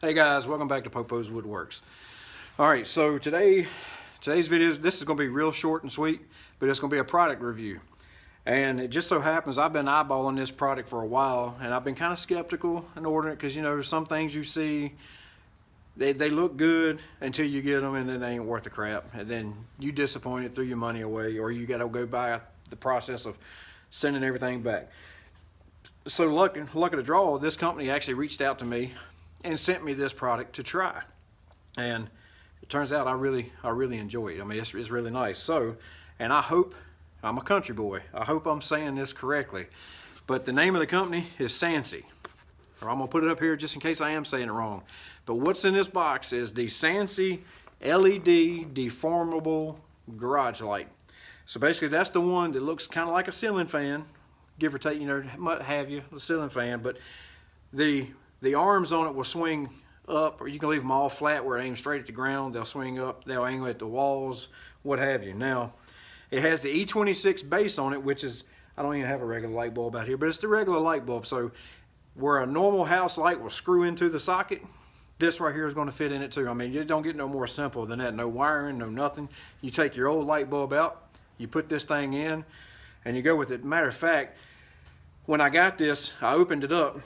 Hey guys, welcome back to Popo's Woodworks. Alright, so today's video, this is going to be real short and sweet, but it's going to be a product review. And it just so happens I've been eyeballing this product for a while, and I've been kind of skeptical in ordering it because, you know, some things you see, they look good until you get them and then they ain't worth the crap. And then you disappointed, threw your money away, or you got to go by the process of sending everything back. So luck of the draw, this company actually reached out to me and sent me this product to try, and it turns out I really enjoy it. I mean, it's really nice. So, and I hope, I'm a country boy, I hope I'm saying this correctly, but the name of the company is Sansi, or I'm gonna put it up here just in case I am saying it wrong. But what's in this box is the Sansi LED Deformable Garage Light. So basically that's the one that looks kind of like a ceiling fan, give or take, you know, what have you, the ceiling fan, but the arms on it will swing up, or you can leave them all flat where it aims straight at the ground. They'll swing up, they'll aim at the walls, what have you. Now, it has the E26 base on it, which is, I don't even have a regular light bulb out here, but it's the regular light bulb. So where a normal house light will screw into the socket, this right here is going to fit in it too. I mean, you don't get no more simple than that. No wiring, no nothing. You take your old light bulb out, you put this thing in, and you go with it. Matter of fact, when I got this, I opened it up,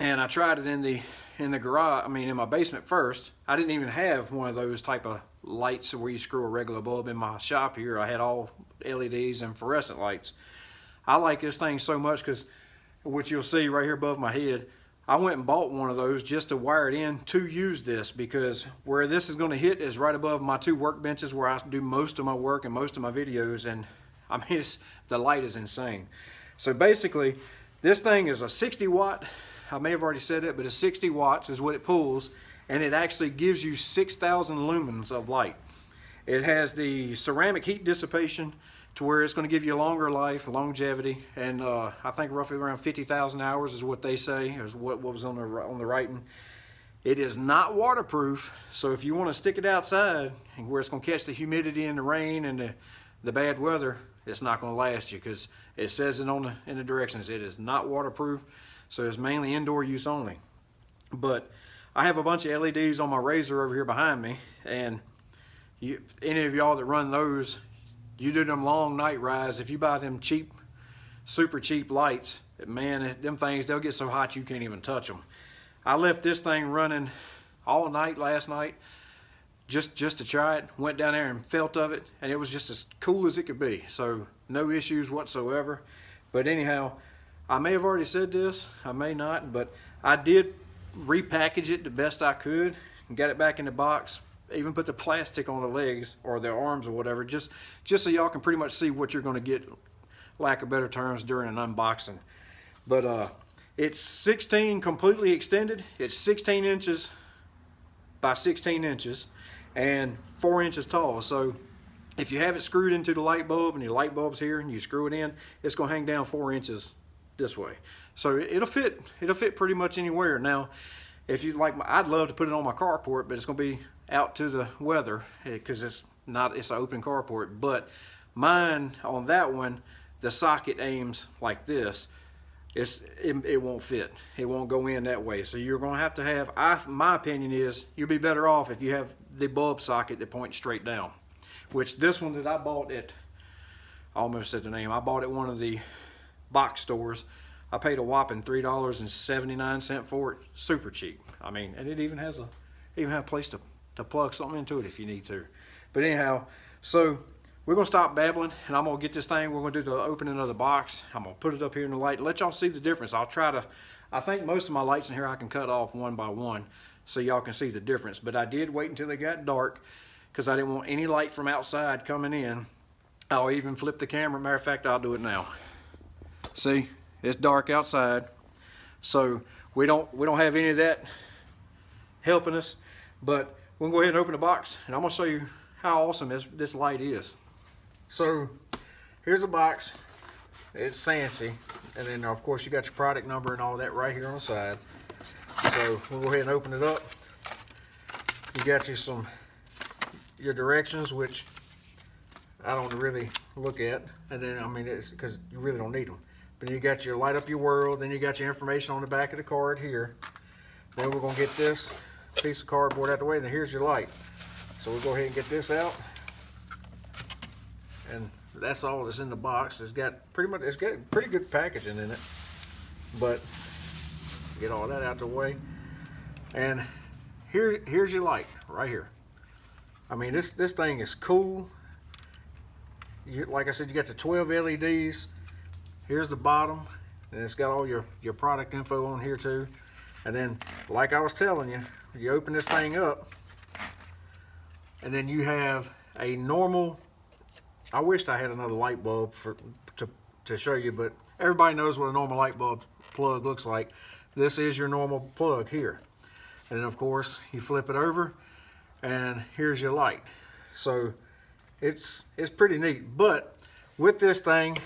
and I tried it in the garage, I mean in my basement first. I didn't even have one of those type of lights where you screw a regular bulb in my shop here. I had all LEDs and fluorescent lights. I like this thing so much because, which you'll see right here above my head, I went and bought one of those just to wire it in to use this, because where this is going to hit is right above my two workbenches where I do most of my work and most of my videos, and I mean the light is insane. So basically this thing is a 60 watt, I may have already said it, but it's 60 watts is what it pulls, and it actually gives you 6,000 lumens of light. It has the ceramic heat dissipation to where it's going to give you a longer life, longevity, and I think roughly around 50,000 hours is what they say, is what was on the writing. It is not waterproof, so if you want to stick it outside where it's going to catch the humidity and the rain and the bad weather, it's not going to last you, because it says it in the directions. It is not waterproof. So it's mainly indoor use only. But I have a bunch of LEDs on my razor over here behind me, and any of y'all that run those, you do them long night rides, if you buy them cheap, super cheap lights, man, them things, they'll get so hot you can't even touch them. I left this thing running all night last night just to try it. Went down there and felt of it, and it was just as cool as it could be. So no issues whatsoever. But anyhow, I may have already said this, I may not, but I did repackage it the best I could and got it back in the box. Even put the plastic on the legs or the arms or whatever, just so y'all can pretty much see what you're going to get, lack of better terms, during an unboxing. But it's 16 completely extended. It's 16 inches by 16 inches and 4 inches tall. So if you have it screwed into the light bulb and your light bulb's here and you screw it in, it's going to hang down 4 inches this way. So it'll fit pretty much anywhere. Now, if you like, I'd love to put it on my carport, but it's going to be out to the weather because it's an open carport. But mine, on that one, the socket aims like this. It won't fit. It won't go in that way. So you're going to have, my opinion is, you'll be better off if you have the bulb socket that points straight down. Which this one that I bought at, I almost said the name, I bought at one of the box stores. I paid a whopping $3.79 for it. Super cheap. I mean, and it even has a place to plug something into it if you need to. But anyhow, so we're gonna stop babbling, and I'm gonna get this thing. We're gonna do the opening of the box. I'm gonna put it up here in the light, let y'all see the difference. I think most of my lights in here I can cut off one by one so y'all can see the difference. But I did wait until they got dark because I didn't want any light from outside coming in. I'll even flip the camera. Matter of fact, I'll do it now. See, it's dark outside, so we don't have any of that helping us. But we'll go ahead and open the box, and I'm gonna show you how awesome this light is. So here's the box. It's Sansi, and then of course you got your product number and all that right here on the side. So we'll go ahead and open it up. You got your directions, which I don't really look at, and then I mean it's because you really don't need them. But you got your light up your world, then you got your information on the back of the card here. Then we're gonna get this piece of cardboard out the way, and then here's your light. So we'll go ahead and get this out. And that's all that's in the box. It's got pretty good packaging in it. But get all that out the way. And here's your light right here. I mean, this thing is cool. Like I said, you got the 12 LEDs. Here's the bottom, and it's got all your product info on here too. And then, like I was telling you, you open this thing up, and then you have a normal. I wished I had another light bulb to show you, but everybody knows what a normal light bulb plug looks like. This is your normal plug here. And then of course you flip it over and here's your light. So it's pretty neat. But with this thing,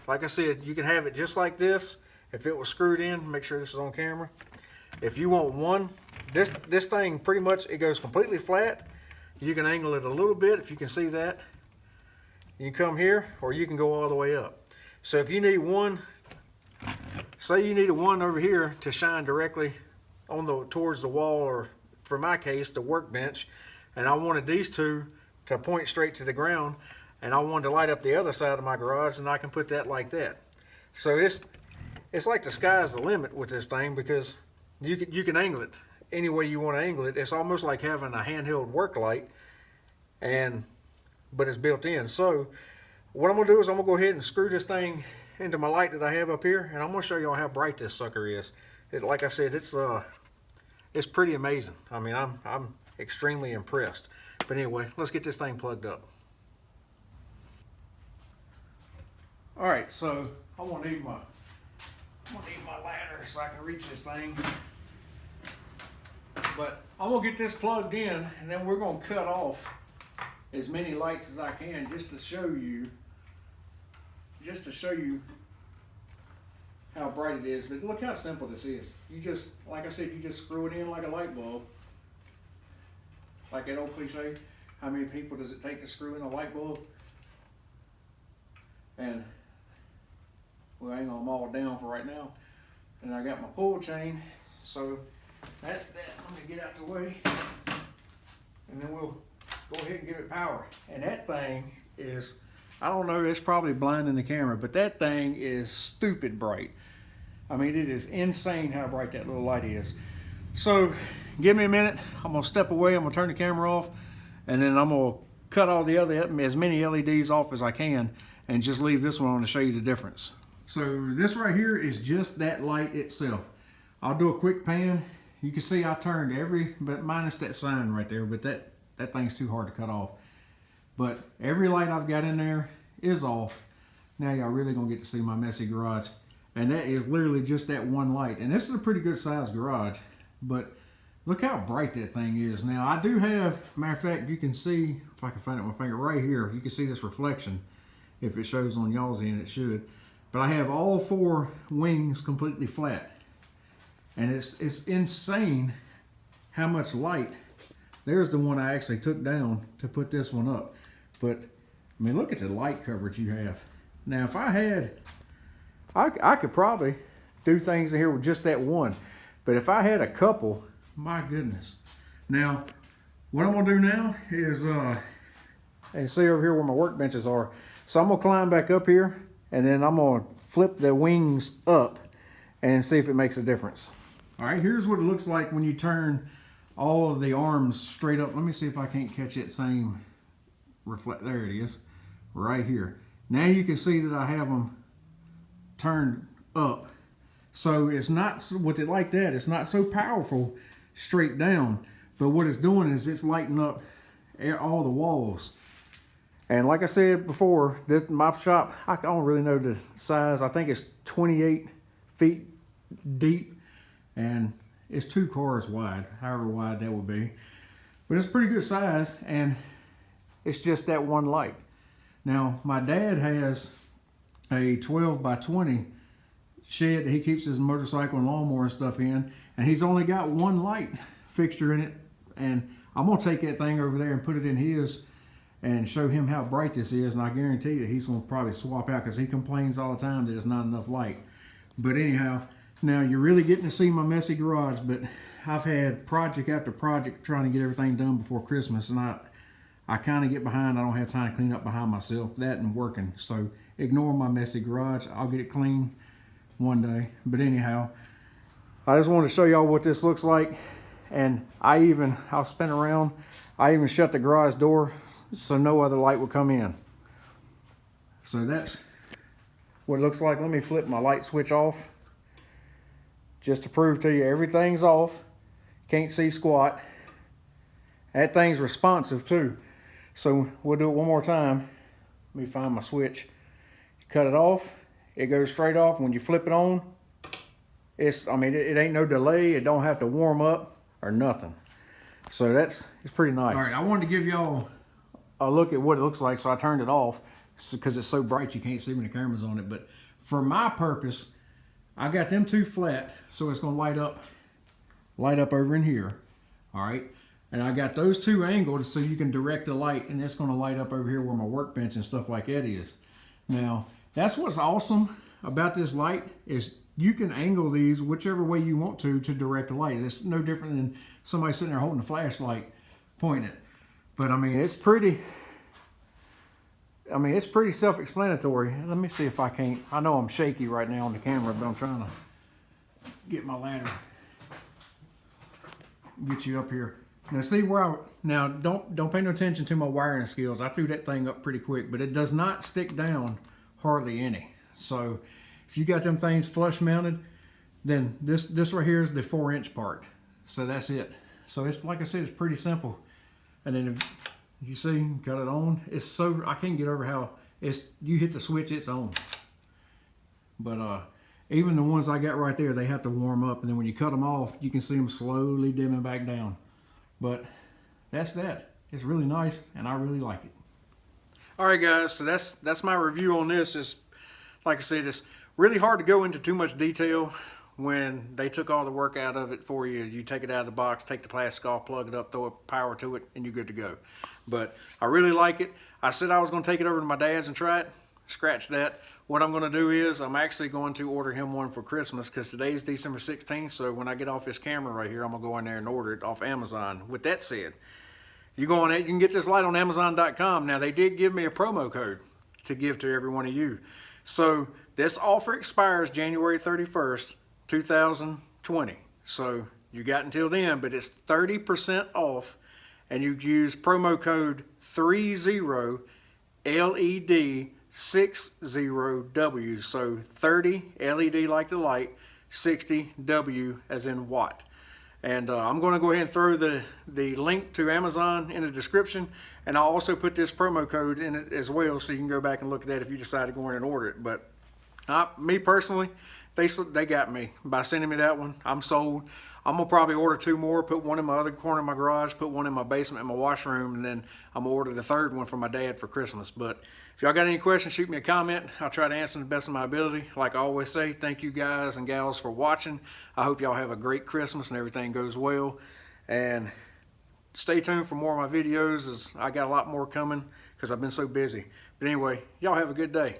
like I said, you can have it just like this. If it was screwed in, make sure this is on camera. If you want one, this thing pretty much, it goes completely flat. You can angle it a little bit if you can see that. You can come here, or you can go all the way up. So if you need one, say you need one over here to shine directly on towards the wall, or for my case, the workbench, and I wanted these two to point straight to the ground, and I wanted to light up the other side of my garage, and I can put that like that. So it's like the sky's the limit with this thing, because you can angle it any way you want to angle it. It's almost like having a handheld work light, but it's built in. So what I'm gonna do is I'm gonna go ahead and screw this thing into my light that I have up here, and I'm gonna show you how bright this sucker is. Like I said, it's pretty amazing. I mean, I'm extremely impressed. But anyway, let's get this thing plugged up. All right, so I'm gonna need my ladder so I can reach this thing. But I'm gonna get this plugged in, and then we're gonna cut off as many lights as I can just to show you how bright it is. But look how simple this is. You just, like I said, you just screw it in like a light bulb. Like that old cliche, how many people does it take to screw in a light bulb? And we'll angle them all down for right now. And I got my pull chain, so that's that. Let me get out the way, and then we'll go ahead and give it power. And that thing is, I don't know, it's probably blinding the camera, but that thing is stupid bright. I mean, it is insane how bright that little light is. So give me a minute. I'm gonna step away. I'm gonna turn the camera off, and then I'm gonna cut all the other, as many LEDs off as I can, and just leave this one on to show you the difference. So this right here is just that light itself. I'll do a quick pan. You can see I turned but minus that sign right there, but that thing's too hard to cut off. But every light I've got in there is off. Now y'all really gonna get to see my messy garage. And that is literally just that one light. And this is a pretty good sized garage, but look how bright that thing is. Now I do have, matter of fact, you can see, if I can find it with my finger right here, you can see this reflection. If it shows on y'all's end, it should. But I have all 4 wings completely flat. And it's insane how much light. There's the one I actually took down to put this one up. But I mean, look at the light coverage you have. Now if I had, I could probably do things in here with just that one. But if I had a couple, my goodness. Now, what I'm gonna do now is, and see over here where my workbenches are. So I'm gonna climb back up here, and then I'm gonna flip the wings up and see if it makes a difference. All right, here's what it looks like when you turn all of the arms straight up. Let me see if I can't catch that same reflect. There it is, right here. Now you can see that I have them turned up. So it's not, with it like that, it's not so powerful straight down. But what it's doing is it's lighting up all the walls. And like I said before, my shop, I don't really know the size. I think it's 28 feet deep, and it's 2 cars wide, however wide that would be. But it's pretty good size, and it's just that one light. Now, my dad has a 12 by 20 shed that he keeps his motorcycle and lawnmower and stuff in, and he's only got one light fixture in it. And I'm gonna take that thing over there and put it in his and show him how bright this is, and I guarantee that he's gonna probably swap out, because he complains all the time that there's not enough light. But anyhow, Now you're really getting to see my messy garage, but I've had project after project trying to get everything done before Christmas, and I kind of get behind. I don't have time to clean up behind myself. That and working. So ignore my messy garage. I'll get it clean one day. But anyhow, I just wanted to show y'all what this looks like. And I'll spin around. I even shut the garage door so no other light will come in. So that's what it looks like. Let me flip my light switch off just to prove to you everything's off. Can't see squat. That thing's responsive too. So we'll do it one more time. Let me find my switch. Cut it off. It goes straight off. When you flip it on, it ain't no delay. It don't have to warm up or nothing. So it's pretty nice. All right, I wanted to give y'all a look at what it looks like. So I turned it off because it's so bright you can't see when the camera's on it. But for my purpose, I got them two flat, so it's gonna light up over in here. All right. And I got those two angled so you can direct the light, and it's going to light up over here where my workbench and stuff like that is. Now, that's what's awesome about this light is you can angle these whichever way you want to direct the light. It's no different than somebody sitting there holding a flashlight pointing it. But I mean, it's pretty self-explanatory. Let me see if I can't. I know I'm shaky right now on the camera, but I'm trying to get my ladder. Get you up here. Now see where don't pay no attention to my wiring skills. I threw that thing up pretty quick, but it does not stick down hardly any. So if you got them things flush mounted, then this right here is the 4-inch part. So that's it. So it's like I said, it's pretty simple. And then if you see, got it on. It's so I can't get over how you hit the switch, it's on. But even the ones I got right there, they have to warm up, and then when you cut them off, you can see them slowly dimming back down. But that's that. It's really nice, and I really like it. All right, guys, so that's my review on this. Is like I said, it's really hard to go into too much detail when they took all the work out of it for you. You take it out of the box, take the plastic off, plug it up, throw power to it, and you're good to go. But I really like it. I said I was going to take it over to my dad's and try it. Scratch that. What I'm going to do is I'm actually going to order him one for Christmas because today's December 16th. So when I get off this camera right here, I'm going to go in there and order it off Amazon. With that said, you go on it, you can get this light on Amazon.com. Now, they did give me a promo code to give to every one of you. So this offer expires January 31st, 2020. So you got until then, but it's 30% off. And you use promo code 30LED60W. So 30 LED like the light, 60 W as in watt. And I'm going to go ahead and throw the link to Amazon in the description, and I'll also put this promo code in it as well, so you can go back and look at that if you decide to go in and order it. But me personally, they got me by sending me that one. I'm sold. I'm gonna probably order 2 more, put one in my other corner of my garage, put one in my basement in my washroom, and then I'm gonna order the 3rd one for my dad for Christmas. But if y'all got any questions, shoot me a comment. I'll try to answer to the best of my ability. Like I always say, thank you guys and gals for watching. I hope y'all have a great Christmas and everything goes well. And stay tuned for more of my videos, as I got a lot more coming because I've been so busy. But anyway, y'all have a good day.